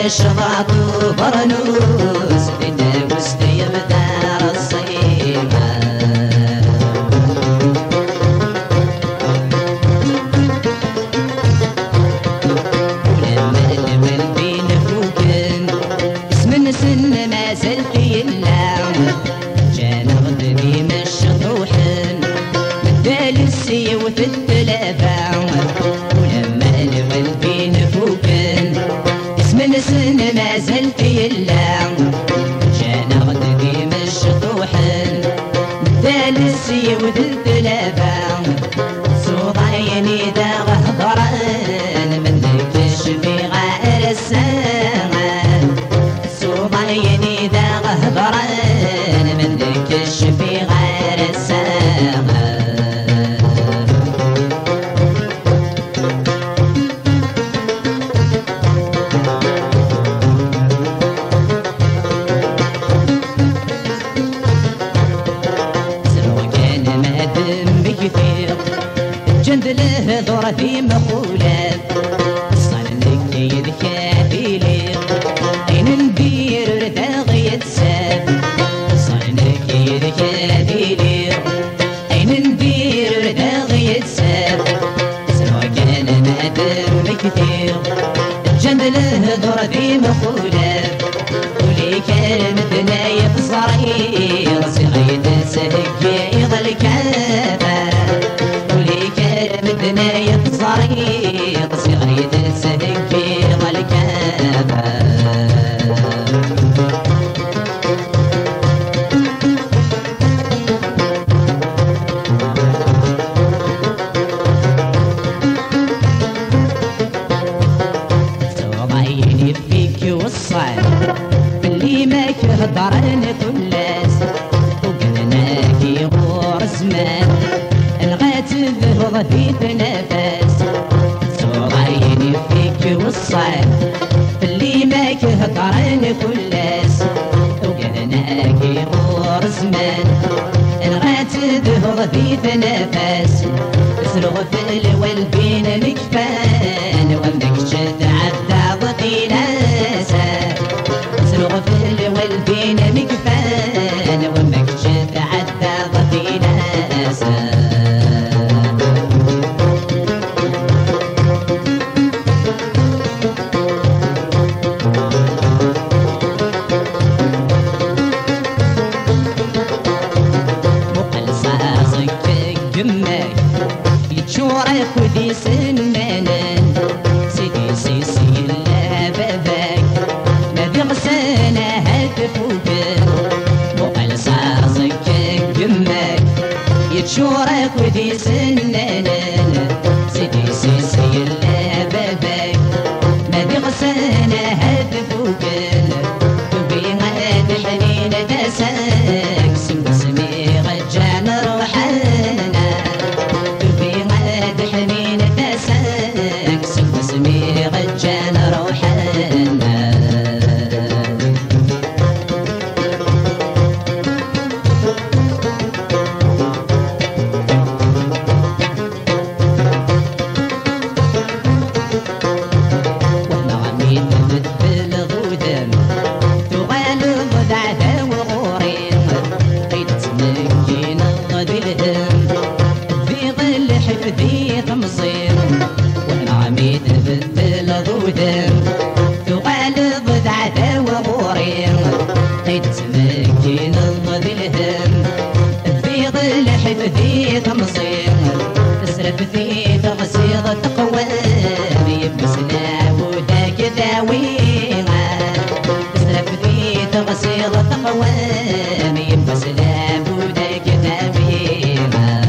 الشباط وبرنوس بداوس في بدار الصيمة ولما البين فوقن اسم سن ما زلت يلام جان غدبي مش طوحن مدال السيوف التلافا ولما البين فوقن من سن ما زلت يلام جانا غدبي مش طوحن دال السيود الثلاثة صوت عيني دا غهضران من الكشف غير السمان صوت عيني دا غهضران من الكشف غير السمان جند له دور في مقولات صنك يذكى لي اين ندير رتاغي يتساب صنك يذكى لي اين ندير رتاغي يتساب سواء كان مادم كثير جند له دور في مقولات ولي كلمتنا يفصري صغيت سهك يضل كافر بدنا يتصريط صغيت سهكي والكافة صوضعيني فيك والصعب اللي ما كهضرن كلاس وقلناكي غور زمان تذهب في تنفس صور عيني فيك والصعب اللي ما كهقرن كلاس وقلناكي غور زمان الغا تذهب في تنفس اسرغ في الوالبين مكفان وامك شد عبد طيلاسا اسرغ في الوالبين مكفان وامك شد عبد طيلاسا يتشورك ودي سنانان سيدي سيسي لا باباك ما بيغسانا هاتفوك وقال صاصك جماك يتشورك ودي سنانان سيدي سيسي لا باباك ما بيغسانا هاتفوك تبي غاد الحنين تساك سمسمي غجان روحانا حنين تساك سمسمي غجان روحانا وانا عميد مثل غودم تغالب ذعثا وغورين قيد تمكين غدلهم في ظل حفظي تمصير وانا عميد مثل غودم تغالب ذعثا وغورين قيد تمكين غدلهم في ظل حفظي تمصير اسرف في في تغسيغ تقوام يبسنا وذاك ذاويها اسرف في تغسيغ تقوام يبسنا وذاك ذاويها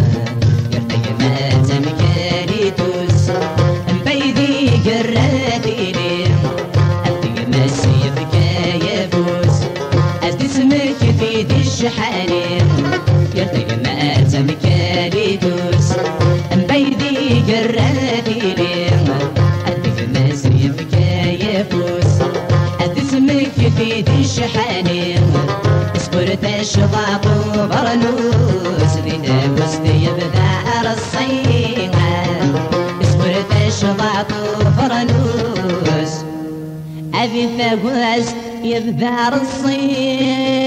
يرتقي ما تمكالي توس مبيدي قراتي لي أنتي ما سيفك يفوز أزدي اسمك في دي الشحانين يرتقي ما تمكالي توس مبيدي قراتي لي أنتي ما سيفك يفوز أزدي اسمك في دي الشحانين اصبرت الشغاق وبرنوس لنا وسطي بذاع الصيغة اصبرت الشغاق وبرنوس أبي فواز يبذار الصيغ